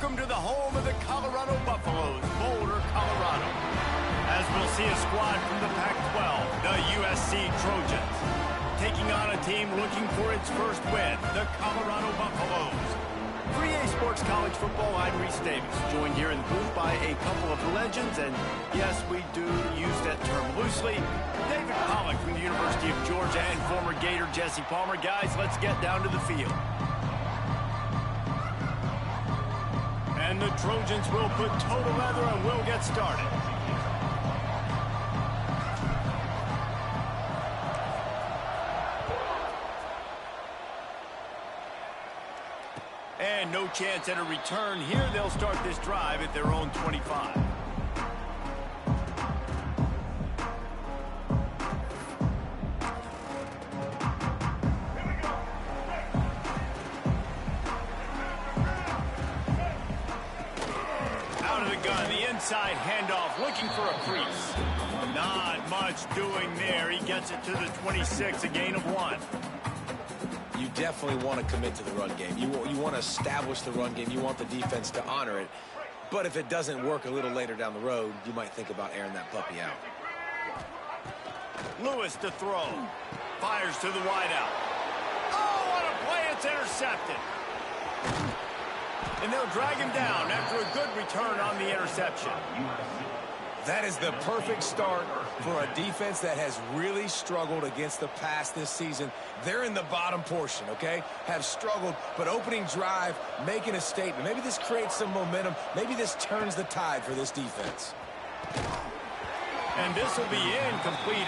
Welcome to the home of the Colorado Buffaloes, Boulder, Colorado. As we'll see a squad from the Pac-12, the USC Trojans, taking on a team looking for its first win, the Colorado Buffaloes. 3A Sports College Football, I'm Reese Davis, joined here in the booth by a couple of legends, and yes, we do use that term loosely. David Pollock from the University of Georgia and former Gator Jesse Palmer. Guys, let's get down to the field. And the Trojans will put toe to leather and we'll get started. And no chance at a return here. They'll start this drive at their own 25. Out of the gun, the inside handoff, looking for a crease. Not much doing there. He gets it to the 26, a gain of 1. You definitely want to commit to the run game. You want to establish the run game. You want the defense to honor it. But if it doesn't work a little later down the road, you might think about airing that puppy out. Lewis to throw. Fires to the wideout. Oh, what a play. It's intercepted. And they'll drag him down after a good return on the interception. That is the perfect start for a defense that has really struggled against the pass this season. They're in the bottom portion, okay? Have struggled, but opening drive, making a statement. Maybe this creates some momentum. Maybe this turns the tide for this defense. And this will be incomplete.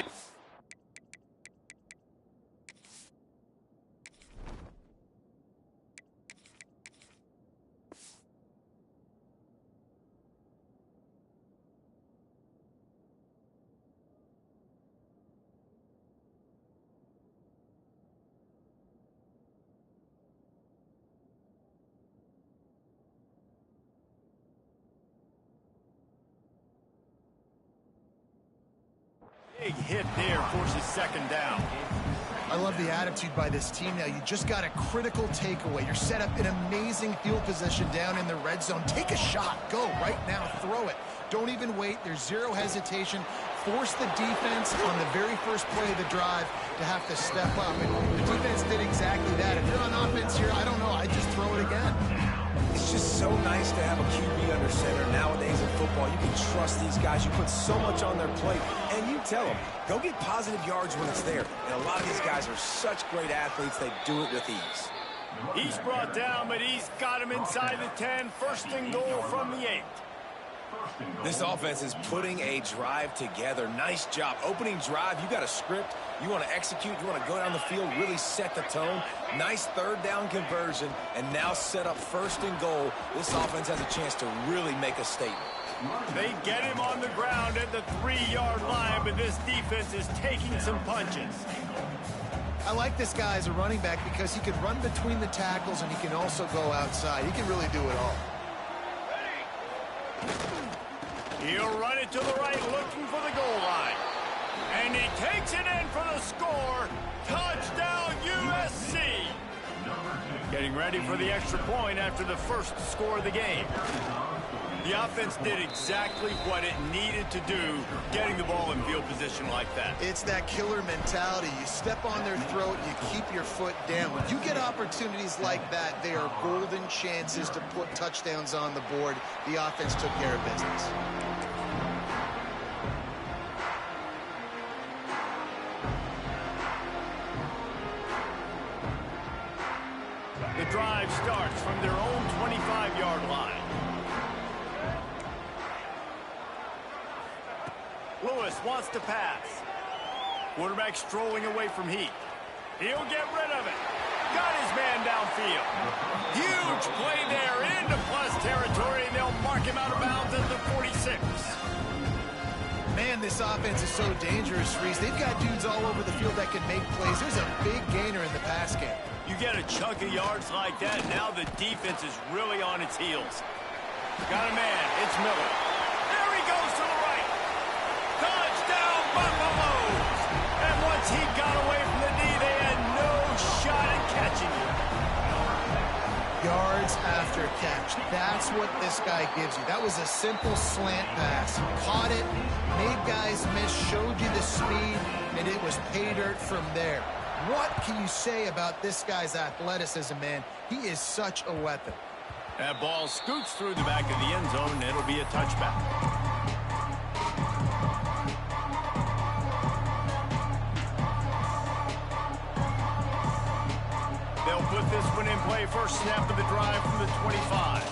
Big hit there, forces second down. I love the attitude by this team now. You just got a critical takeaway. You're set up in amazing field position down in the red zone. Take a shot. Go right now. Throw it. Don't even wait. There's zero hesitation. Force the defense on the very first play of the drive to have to step up. And the defense did exactly that. If you're on offense here, I don't know. I'd just throw it again. It's just so nice to have a QB under center. Nowadays in football, you can trust these guys. You put so much on their plate, and you tell them, go get positive yards when it's there. And a lot of these guys are such great athletes, they do it with ease. He's brought down, but he's got him inside the 10. First and goal from the 8. This offense is putting a drive together. Nice job. Opening drive, you got a script. You want to execute. You want to go down the field, really set the tone. Nice third down conversion, and now set up first and goal. This offense has a chance to really make a statement. They get him on the ground at the 3-yard line, but this defense is taking some punches. I like this guy as a running back because he can run between the tackles and he can also go outside. He can really do it all. He'll run it to the right, looking for the goal line. And he takes it in for the score. Touchdown, USC. Getting ready for the extra point after the first score of the game. The offense did exactly what it needed to do, getting the ball in field position like that. It's that killer mentality. You step on their throat, you keep your foot down. When you get opportunities like that, they are golden chances to put touchdowns on the board. The offense took care of business. The drive starts from their own 25-yard line. Lewis wants to pass. Quarterback strolling away from Heath. He'll get rid of it. Got his man downfield. Huge play there into plus territory, and they'll mark him out of bounds at the 46. Man, this offense is so dangerous, Reese. They've got dudes all over the field that can make plays. There's a big gainer in the pass game. You get a chunk of yards like that, now the defense is really on its heels. Got a man. It's Miller. There he goes to the right. Touchdown, Buffaloes! And once he got away from the knee, they had no shot at catching him. Yards after catch. That's what this guy gives you. That was a simple slant pass. He caught it, made guys miss, showed you the speed, and it was pay dirt from there. What can you say about this guy's athleticism, man? He is such a weapon. That ball scoots through the back of the end zone, and it'll be a touchback. They'll put this one in play. First snap of the drive from the 25.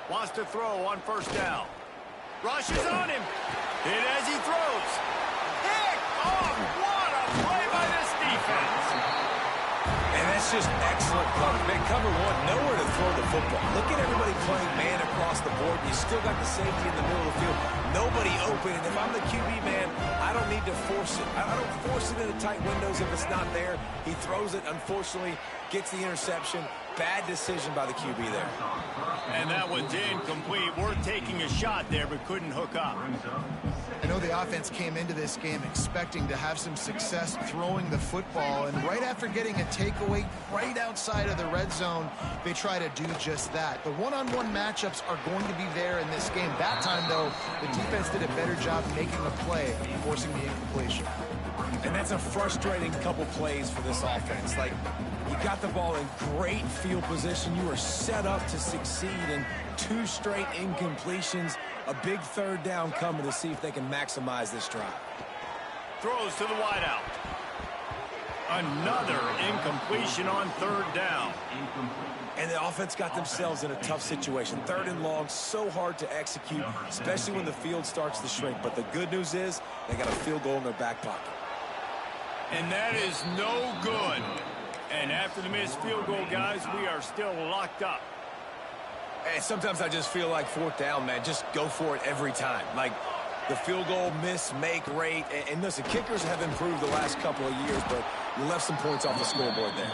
Wants to throw on first down. Rushes on him. Hit as he throws. Pick off. What a play by this defense. And that's just excellent coverage. Man, cover one, nowhere to throw the football. Look at everybody playing man across the board. You still got the safety in the middle of the field. Nobody open. And if I'm the QB, man, I don't need to force it. I don't force it into tight windows if it's not there. He throws it, unfortunately, gets the interception. Bad decision by the QB there. And that one's incomplete. We're taking a shot there, but couldn't hook up. I know the offense came into this game expecting to have some success throwing the football, and right after getting a takeaway right outside of the red zone, they try to do just that. The one-on-one matchups are going to be there in this game. That time, though, the defense did a better job making a play, forcing the incompletion. And that's a frustrating couple plays for this offense. Like, you got the ball in great field position. You are set up to succeed, and 2 straight incompletions. A big third down coming to see if they can maximize this drive. Throws to the wideout. Another incompletion on third down. And the offense got themselves in a tough situation. 3rd and long, so hard to execute, especially when the field starts to shrink. But the good news is they got a field goal in their back pocket. And that is no good. And after the missed field goal, guys, we are still locked up. And sometimes I just feel like 4th down, man, just go for it every time. Like the field goal miss-make rate. And listen, kickers have improved the last couple of years, but you left some points off the scoreboard there.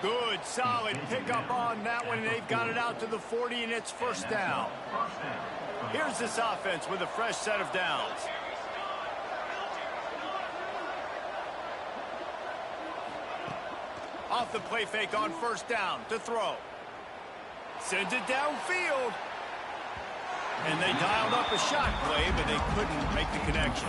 Good, solid pickup on that one. They've got it out to the 40, and it's first down. Here's this offense with a fresh set of downs. Off the play fake on first down to throw. Sends it downfield. And they dialed up a shot play, but they couldn't make the connection.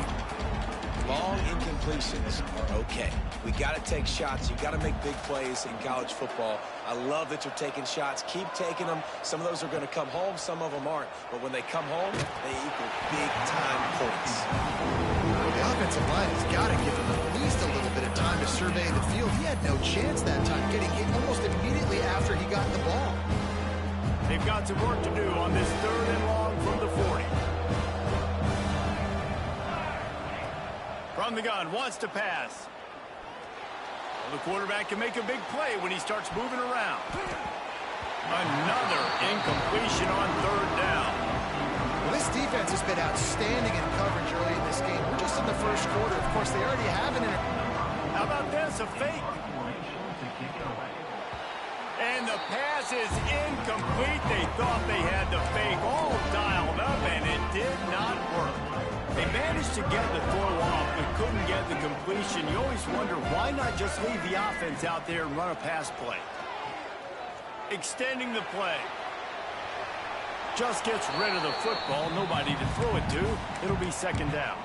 Long incompletions are okay. We got to take shots. You got to make big plays in college football. I love that you're taking shots. Keep taking them. Some of those are going to come home. Some of them aren't. But when they come home, they equal big-time points. Well, the offensive line has got to give him at least a little bit of time to survey the field. He had no chance that time, getting hit almost immediately after he got the ball. They've got some work to do on this 3rd and long from the 40. From the gun, wants to pass. Well, the quarterback can make a big play when he starts moving around. Another incompletion on 3rd down. Well, this defense has been outstanding in coverage early in this game. We're just in the first quarter. Of course, they already have an How about this? A fake. And the pass is incomplete. They thought they had the fake all dialed up, and it did not work. They managed to get the throw off, but couldn't get the completion. You always wonder, why not just leave the offense out there and run a pass play? Extending the play. Just gets rid of the football. Nobody to throw it to. It'll be 2nd down.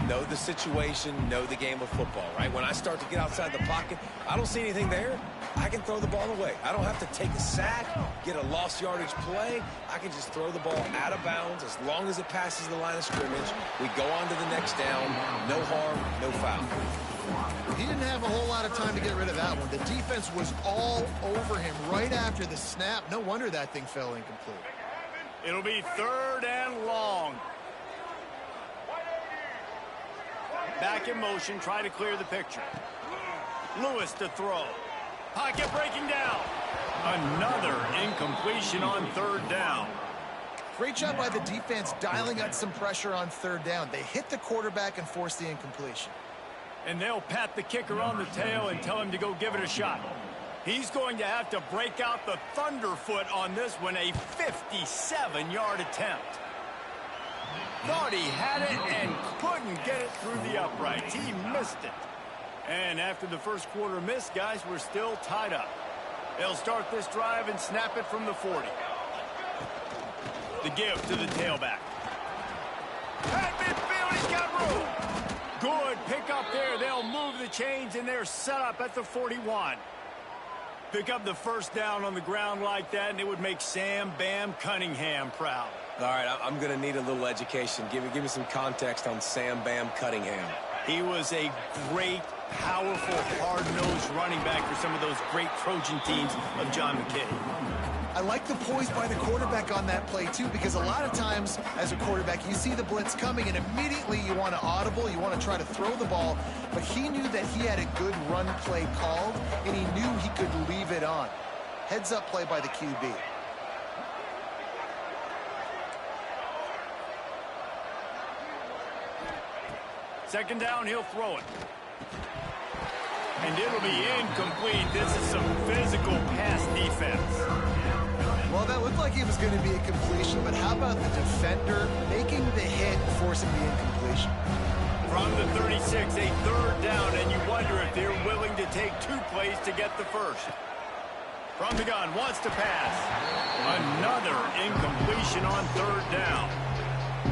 Know the situation, know the game of football, right? When I start to get outside the pocket, I don't see anything there. I can throw the ball away. I don't have to take a sack, get a lost yardage play. I can just throw the ball out of bounds as long as it passes the line of scrimmage. We go on to the next down. No harm, no foul. He didn't have a whole lot of time to get rid of that one. The defense was all over him right after the snap. No wonder that thing fell incomplete. It'll be 3rd and long. Back in motion, try to clear the picture. Lewis to throw. Pocket breaking down. Another incompletion on 3rd down. Great job by the defense dialing up some pressure on 3rd down. They hit the quarterback and forced the incompletion. And they'll pat the kicker on the tail and tell him to go give it a shot. He's going to have to break out the thunderfoot on this one, a 57-yard attempt. Thought he had it and couldn't get it through the uprights. He missed it. And after the first quarter miss, guys, we're still tied up. They'll start this drive and snap it from the 40. The give to the tailback. At midfield, he's got room. Good pick up there. They'll move the chains, and they're set up at the 41. Pick up the first down on the ground like that, and it would make Sam Bam Cunningham proud. All right, I'm going to need a little education. Give me some context on Sam Bam Cunningham. He was a great, powerful, hard-nosed running back for some of those great Trojan teams of John McKay. I like the poise by the quarterback on that play, too, because a lot of times as a quarterback, you see the blitz coming, and immediately you want to audible, you want to try to throw the ball, but he knew that he had a good run play called, and he knew he could leave it on. Heads-up play by the QB. Second down, he'll throw it. And it'll be incomplete. This is some physical pass defense. Well, that looked like it was going to be a completion, but how about the defender making the hit and forcing the incompletion? From the 36, a third down, and you wonder if they're willing to take 2 plays to get the first. From the gun, wants to pass. Another incompletion on third down.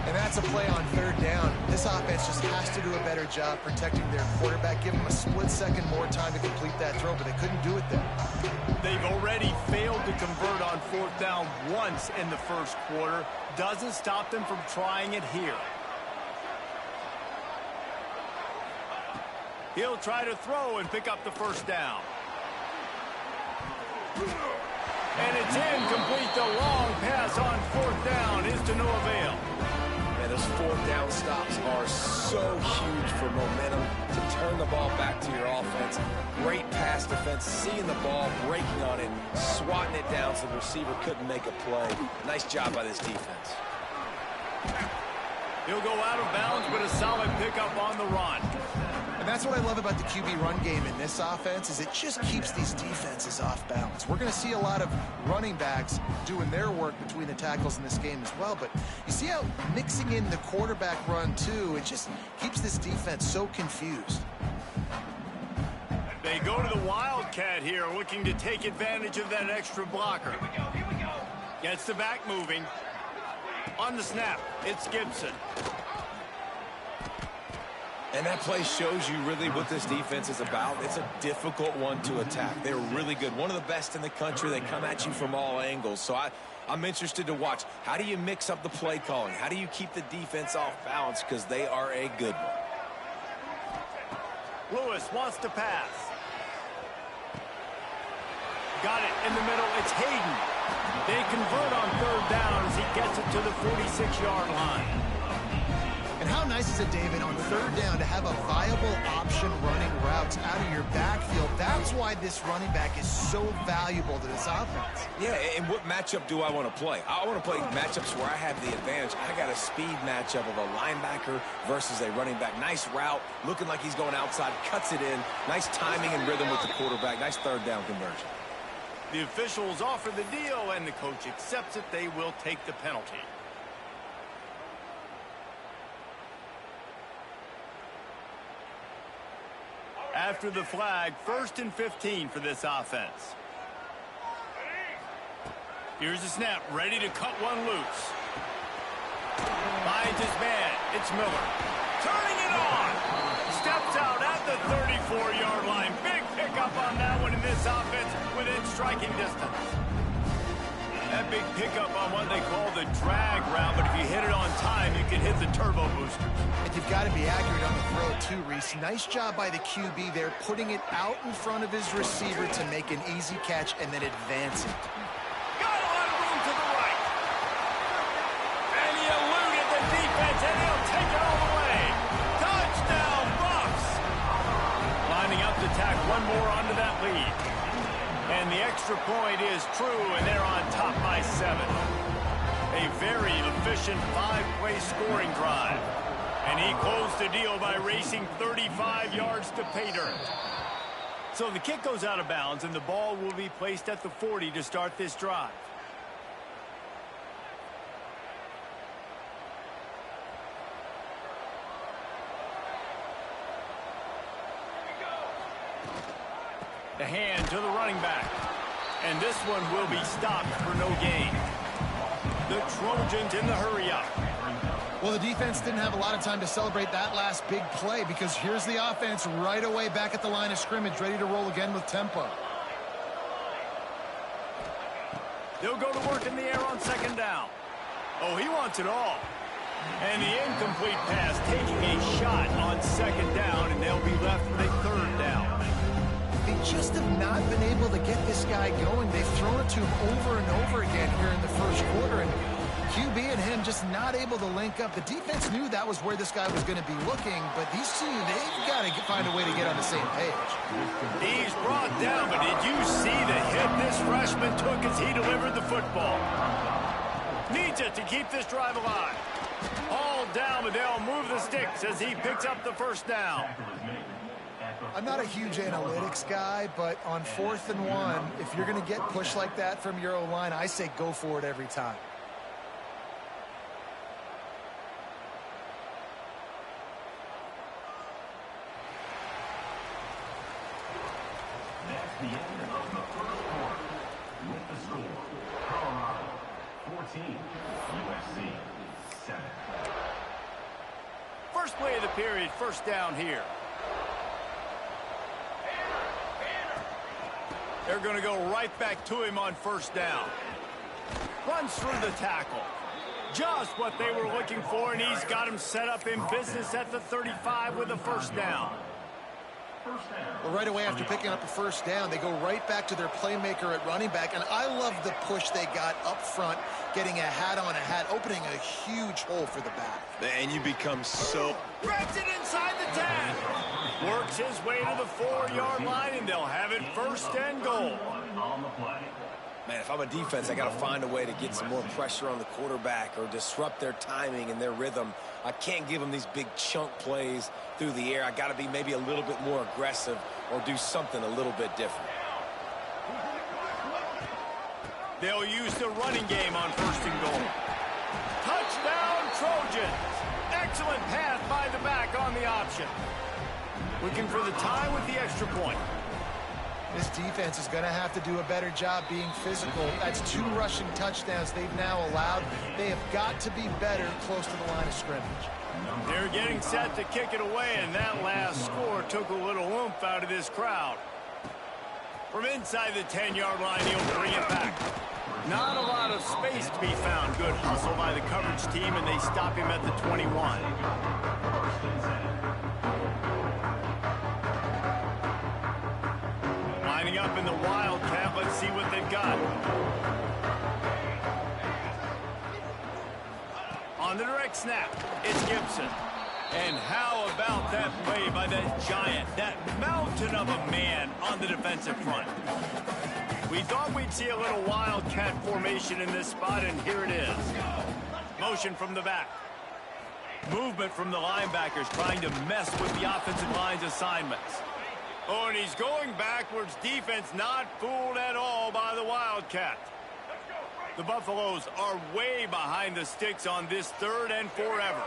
And that's a play on third down. This offense just has to do a better job protecting their quarterback. Give them a split second more time to complete that throw, but they couldn't do it there. They've already failed to convert on fourth down once in the first quarter. Doesn't stop them from trying it here. He'll try to throw and pick up the first down. And it's incomplete. The long pass on fourth down is to no avail. Man, those fourth down stops are so huge for momentum to turn the ball back to your offense. Great pass defense, seeing the ball, breaking on it, swatting it down so the receiver couldn't make a play. Nice job by this defense. He'll go out of bounds, but a solid pickup on the run. And that's what I love about the QB run game in this offense, is it just keeps these defenses off balance. We're going to see a lot of running backs doing their work between the tackles in this game as well, but you see how mixing in the quarterback run too, it just keeps this defense so confused. They go to the Wildcat here, looking to take advantage of that extra blocker. Here we go. Gets the back moving. On the snap, it's Gibson. And that play shows you really what this defense is about. It's a difficult one to attack. They're really good. One of the best in the country. They come at you from all angles. So I'm interested to watch. How do you mix up the play calling? How do you keep the defense off balance? Because they are a good one. Lewis wants to pass. Got it in the middle. It's Hayden. They convert on third down as he gets it to the 46-yard line. And how nice is it, David, on third down to have a viable option running routes out of your backfield? That's why this running back is so valuable to this offense. Yeah, and what matchup do I want to play? I want to play matchups where I have the advantage. I got a speed matchup of a linebacker versus a running back. Nice route, looking like he's going outside, cuts it in. Nice timing and rhythm with the quarterback. Nice third down conversion. The officials offer the deal, and the coach accepts it. They will take the penalty. After the flag, 1st and 15 for this offense. Here's the snap, ready to cut one loose. Finds his man, it's Miller. Turning it on! Steps out at the 34-yard line. Big pickup on that one in this offense within striking distance. That big pickup on what they call the drag route, but if you hit it on time, you can hit the turbo booster. And you've got to be accurate on the throw too, Reese. Nice job by the QB there, putting it out in front of his receiver to make an easy catch and then advance it. Got a lot of room to the right. And he eluded the defense, and he'll take it all the way. Touchdown, Bucks! Lining up to tack one more onto that lead. And the extra point is true, and they're on top by 7. A very efficient 5-play scoring drive. And he closed the deal by racing 35 yards to pay dirt. So the kick goes out of bounds, and the ball will be placed at the 40 to start this drive. The hand to the running back. And this one will be stopped for no gain. The Trojans in the hurry-up. Well, the defense didn't have a lot of time to celebrate that last big play because here's the offense right away back at the line of scrimmage, ready to roll again with tempo. They'll go to work in the air on second down. Oh, he wants it all. And the incomplete pass taking a shot on second down, and they'll be left with a third down. They just have not been able to get this guy going. They've thrown it to him over and over again here in the first quarter, and QB and him just not able to link up. The defense knew that was where this guy was going to be looking, but these two, they've got to find a way to get on the same page. He's brought down, but did you see the hit this freshman took as he delivered the football? Needs it to keep this drive alive. All down, but they'll move the sticks as he picks up the first down. I'm not a huge analytics guy, but on 4th and 1, if you're going to get pushed like that from your O-line, I say go for it every time. That's the end of the first quarter. With the score, Colorado 14, USC 7. First play of the period, first down here. They're going to go right back to him on first down. Runs through the tackle. Just what they were looking for, and he's got him set up in business at the 35 with a first down. Well, right away after picking up a first down, they go right back to their playmaker at running back, and I love the push they got up front, getting a hat on a hat, opening a huge hole for the back. And you become so... Grabs it inside the 10. Works his way to the 4-yard line, and they'll have it first and goal. On the play. Man, if I'm a defense, I got to find a way to get some more pressure on the quarterback or disrupt their timing and their rhythm. I can't give them these big chunk plays through the air. I got to be maybe a little bit more aggressive or do something a little bit different. They'll use the running game on first and goal. Touchdown, Trojans. Excellent pass by the back on the option. Looking for the tie with the extra point. This defense is going to have to do a better job being physical. That's 2 rushing touchdowns they've now allowed. They have got to be better close to the line of scrimmage. They're getting set to kick it away, and that last score took a little oomph out of this crowd. From inside the 10-yard line, he'll bring it back. Not a lot of space to be found. Good hustle by the coverage team, and they stop him at the 21. Lining up in the Wildcat. Let's see what they've got. On the direct snap, it's Gibson. And how about that play by that giant, that mountain of a man on the defensive front? We thought we'd see a little Wildcat formation in this spot, and here it is. Motion from the back. Movement from the linebackers trying to mess with the offensive line's assignments. Oh, and he's going backwards. Defense not fooled at all by the Wildcat. The Buffaloes are way behind the sticks on this 3rd and forever.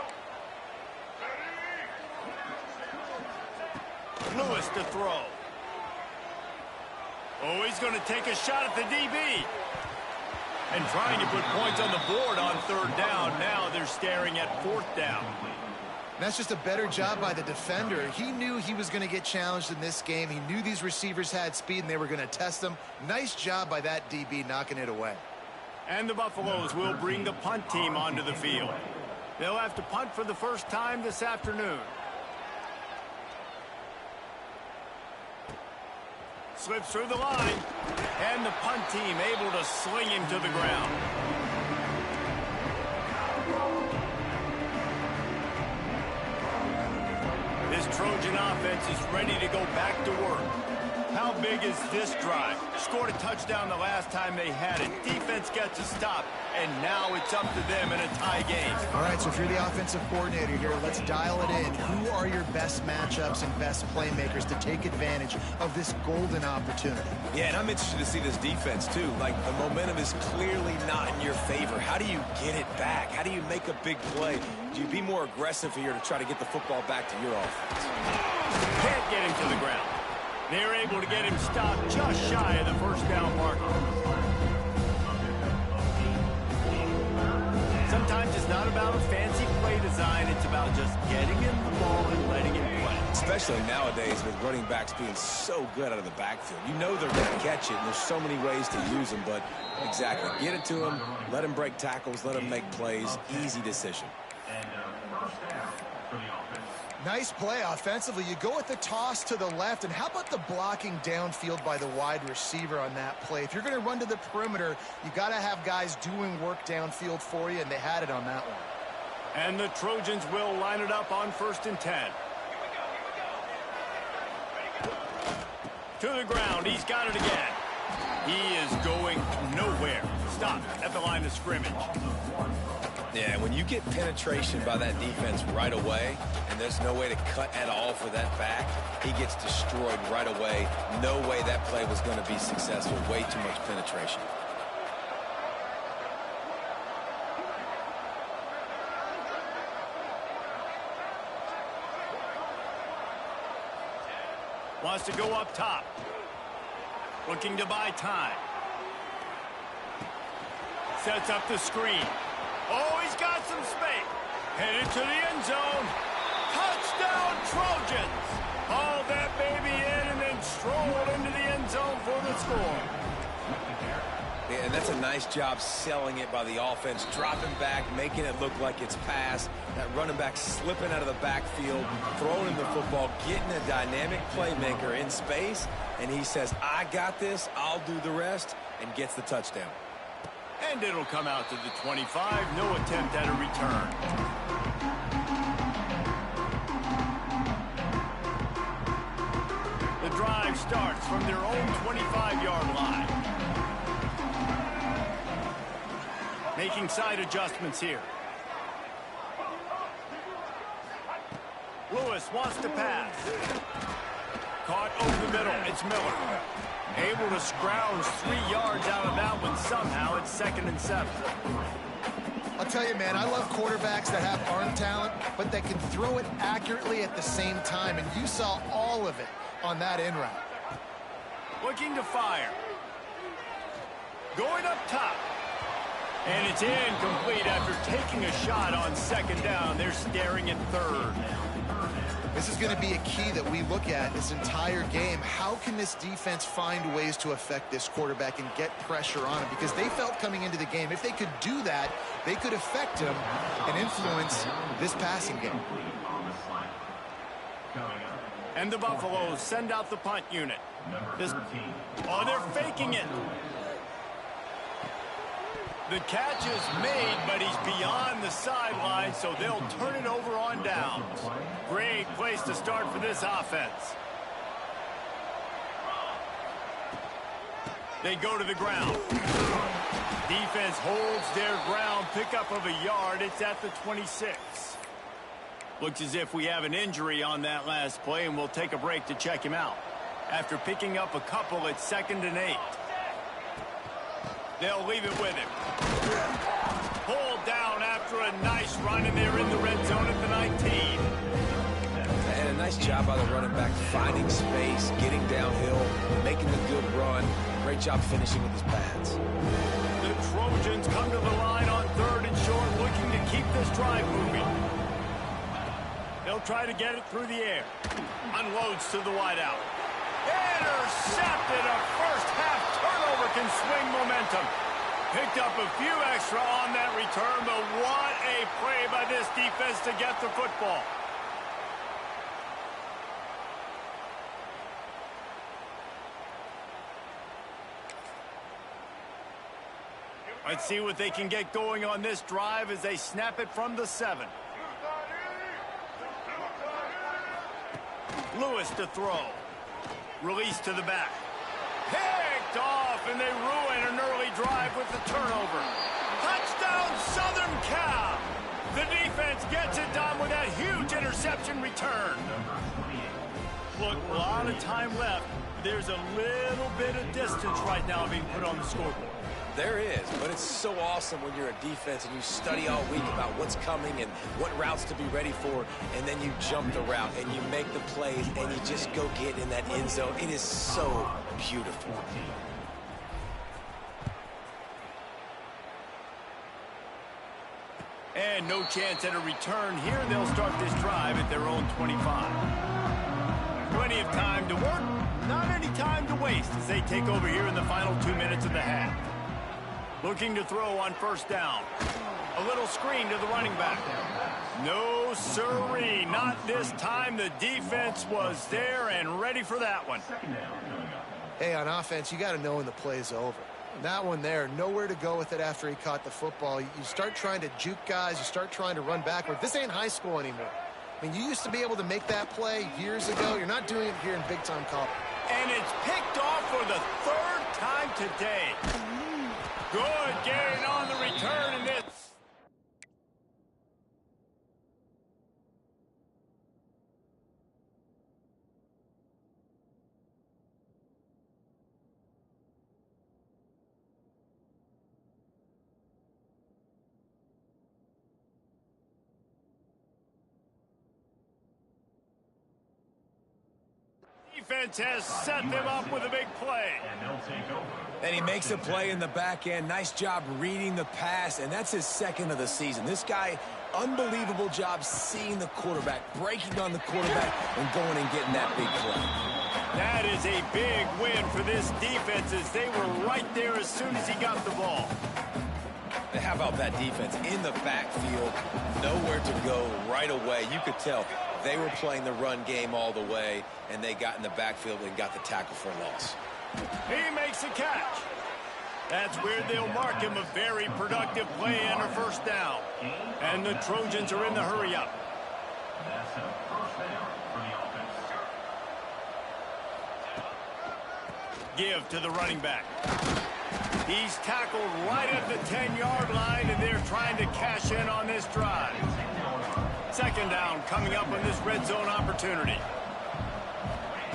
Lewis to throw. Oh, he's going to take a shot at the DB. And trying to put points on the board on 3rd down. Now they're staring at 4th down. That's just a better job by the defender. He knew he was going to get challenged in this game. He knew these receivers had speed and they were going to test them. Nice job by that DB knocking it away. And the Buffaloes will bring the punt team onto the field. They'll have to punt for the first time this afternoon. Slips through the line. And the punt team able to sling him to the ground. This Trojan offense is ready to go back to work. How big is this drive? Scored a touchdown the last time they had it. Defense gets a stop, and now it's up to them in a tie game. All right, so if you're the offensive coordinator here, let's dial it in. Who are your best matchups and best playmakers to take advantage of this golden opportunity? Yeah, and I'm interested to see this defense, too. Like, the momentum is clearly not in your favor. How do you get it back? How do you make a big play? Do you be more aggressive here to try to get the football back to your offense? Can't get him to the ground. They're able to get him stopped just shy of the first down marker. Sometimes it's not about a fancy play design. It's about just getting him the ball and letting him play. Especially nowadays with running backs being so good out of the backfield. You know they're going to catch it, and there's so many ways to use them, but exactly. Get it to him, let him break tackles, let him make plays. Easy decision. And first down for the offense. Nice play offensively. You go with the toss to the left, and how about the blocking downfield by the wide receiver on that play? If you're going to run to the perimeter, you got to have guys doing work downfield for you, and they had it on that one. And the Trojans will line it up on 1st and 10. To the ground. He's got it again. He is going nowhere. Stop at the line of scrimmage. Yeah, when you get penetration by that defense right away, and there's no way to cut at all for that back, he gets destroyed right away. No way that play was going to be successful. Way too much penetration. Wants to go up top. Looking to buy time. Sets up the screen. Oh, he's got some space. Headed to the end zone. Touchdown, Trojans. Haul that baby in and then stroll into the end zone for the score. Yeah, and that's a nice job selling it by the offense, dropping back, making it look like it's pass. That running back slipping out of the backfield, throwing him the football, getting a dynamic playmaker in space, and he says, I got this, I'll do the rest, and gets the touchdown. And it'll come out to the 25. No attempt at a return. The drive starts from their own 25-yard line. Making side adjustments here. Lewis wants to pass. Caught over the middle. It's Miller. Able to scrounge 3 yards out of that one somehow. It's 2nd and 7. I'll tell you, man, I love quarterbacks that have arm talent, but that can throw it accurately at the same time, and you saw all of it on that in route. Looking to fire. Going up top. And it's incomplete after taking a shot on 2nd down. They're staring at 3rd. This is going to be a key that we look at this entire game. How can this defense find ways to affect this quarterback and get pressure on him? Because they felt coming into the game, if they could do that, they could affect him and influence this passing game. And the Buffaloes send out the punt unit. Oh, they're faking it. The catch is made, but he's beyond the sideline, so they'll turn it over on downs. Great place to start for this offense. They go to the ground. Defense holds their ground, pickup of a yard. It's at the 26. Looks as if we have an injury on that last play, and we'll take a break to check him out. After picking up a couple, it's 2nd and 8. They'll leave it with him. Pulled down after a nice run, and they're in the red zone at the 19. And a nice job by the running back, finding space, getting downhill, making a good run. Great job finishing with his pads. The Trojans come to the line on 3rd and short, looking to keep this drive moving. They'll try to get it through the air. Unloads to the wideout. Intercepted. A first-half turnover can swing momentum. Picked up a few extra on that return, but what a play by this defense to get the football. Let's see what they can get going on this drive as they snap it from the 7. Lewis to throw. Release to the back. Picked off, and they ruin an early drive with the turnover. Touchdown, Southern Cal. The defense gets it done with that huge interception return. Look, a lot of time left. There's a little bit of distance right now being put on the scoreboard. There is, but it's so awesome when you're a defense and you study all week about what's coming and what routes to be ready for, and then you jump the route and you make the plays and you just go get in that end zone. It is so beautiful. And no chance at a return here. They'll start this drive at their own 25. Plenty of time to work, not any time to waste as they take over here in the final 2 minutes of the half. Looking to throw on first down. A little screen to the running back. No sirree, not this time. The defense was there and ready for that one. Hey, on offense, you got to know when the play's over. That one there, nowhere to go with it after he caught the football. You start trying to juke guys. You start trying to run backward. This ain't high school anymore. I mean, you used to be able to make that play years ago. You're not doing it here in big-time college. And it's picked off for the third time today. Good gain on the return, and it's... Defense has set them up with a big play. And he makes a play in the back end. Nice job reading the pass, and that's his second of the season. This guy, unbelievable job seeing the quarterback, breaking on the quarterback, and going and getting that big play. That is a big win for this defense as they were right there as soon as he got the ball. And how about that defense in the backfield? Nowhere to go right away. You could tell they were playing the run game all the way, and they got in the backfield and got the tackle for a loss. He makes a catch. That's where they'll mark him a very productive play and a first down. And the Trojans are in the hurry-up. That's a first down for the offense. Give to the running back. He's tackled right at the 10-yard line, and they're trying to cash in on this drive. Second down coming up on this red zone opportunity.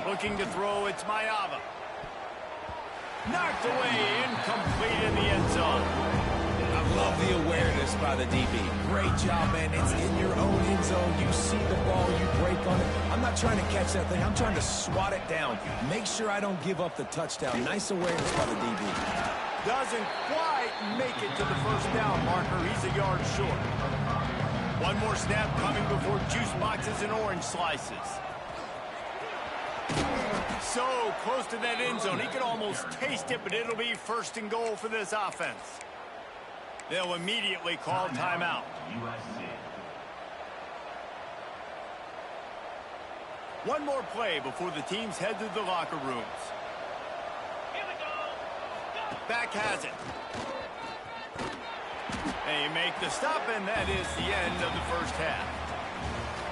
Looking to throw, it's Mayava. Knocked away, incomplete in the end zone. I love the awareness by the DB. Great job, man. It's in your own end zone. You see the ball, you break on it. I'm not trying to catch that thing. I'm trying to swat it down. Make sure I don't give up the touchdown. Nice awareness by the DB. Doesn't quite make it to the first down marker. He's a yard short. One more snap coming before juice boxes and orange slices. So close to that end zone. He could almost taste it, but it'll be first and goal for this offense. They'll immediately call timeout. One more play before the teams head to the locker rooms. Back has it. They make the stop, and that is the end of the first half.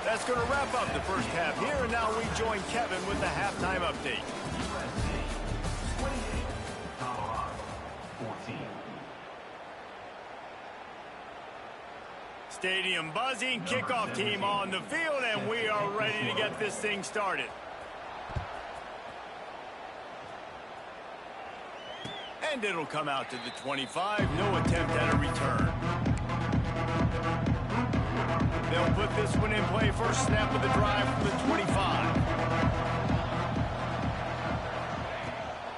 That's going to wrap up the first half here, and now we join Kevin with the halftime update. Stadium buzzing, kickoff team on the field, and we are ready to get this thing started. And it'll come out to the 25. No attempt at a return. They'll put this one in play. First snap of the drive from the 25.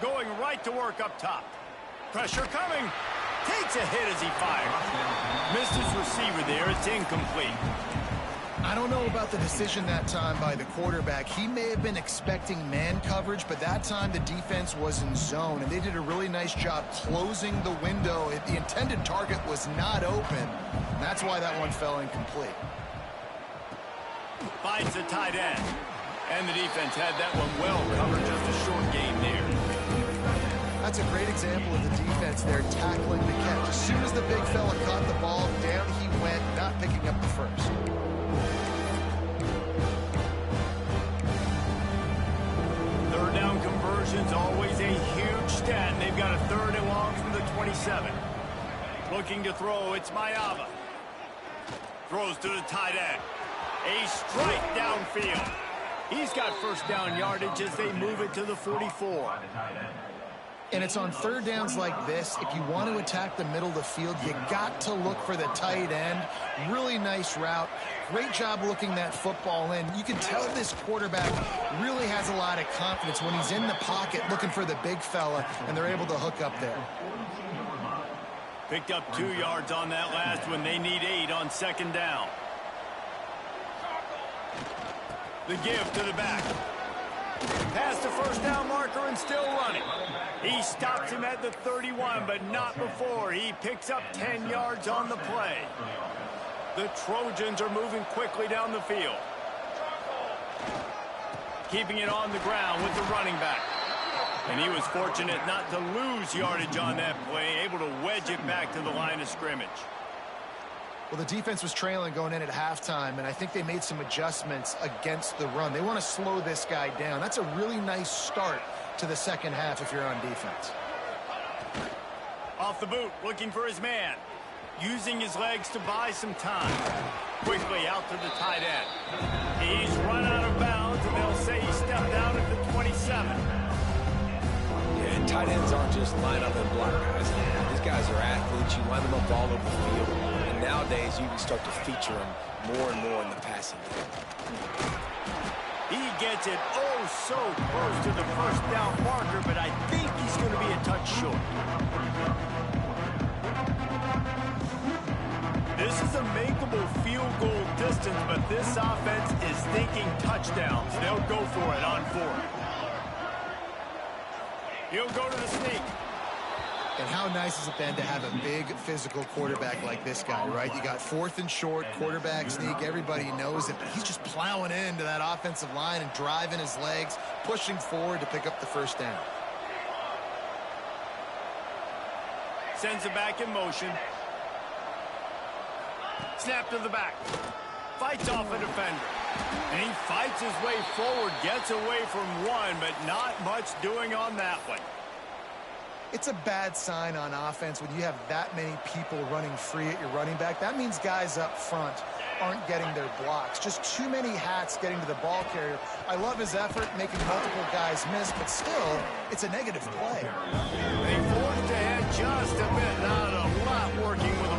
Going right to work up top. Pressure coming. Takes a hit as he fires. Missed his receiver there. It's incomplete. I don't know about the decision that time by the quarterback. He may have been expecting man coverage, but that time the defense was in zone, and they did a really nice job closing the window. The intended target was not open, and that's why that one fell incomplete. Finds the tight end, and the defense had that one well covered. Just a short game there. That's a great example of the defense there tackling the catch. As soon as the big fella caught the ball, down he went, not picking up the first. Third down conversion's always a huge stat. They've got a third and long from the 27. Looking to throw, it's Mayava. Throws to the tight end. A strike downfield. He's got first down yardage as they move it to the 44. And it's on third downs like this. If you want to attack the middle of the field, you got to look for the tight end. Really nice route. Great job looking that football in. You can tell this quarterback really has a lot of confidence when he's in the pocket looking for the big fella, and they're able to hook up there. Picked up 2 yards on that last one. They need 8 on second down. The give to the back. Past the first down marker and still running. He stops him at the 31, but not before. He picks up 10 yards on the play. The Trojans are moving quickly down the field. Keeping it on the ground with the running back. And he was fortunate not to lose yardage on that play, able to wedge it back to the line of scrimmage. Well, the defense was trailing going in at halftime, and I think they made some adjustments against the run. They want to slow this guy down. That's a really nice start to the second half if you're on defense. Off the boot, looking for his man. Using his legs to buy some time. Quickly out to the tight end. He's run out of bounds, and they'll say he stepped out at the 27. Yeah, and tight ends aren't just line up and block guys. These guys are athletes. You line them up all over the field. And nowadays, you can start to feature them more and more in the passing game. He gets it oh so close to the first down marker, but I think he's going to be a touch short. This is a makeable field goal distance, but this offense is thinking touchdowns. They'll go for it on 4th. He'll go to the sneak. And how nice is it then to have a big physical quarterback like this guy, right? You got 4th and short, quarterback sneak, everybody knows it, but he's just plowing into that offensive line and driving his legs, pushing forward to pick up the first down. Sends it back in motion. Snap to the back. Fights off a defender. And he fights his way forward, gets away from one, but not much doing on that one. It's a bad sign on offense when you have that many people running free at your running back. That means guys up front aren't getting their blocks. Just too many hats getting to the ball carrier. I love his effort, making multiple guys miss, but still, it's a negative play. They forged ahead just a bit. Not a lot working with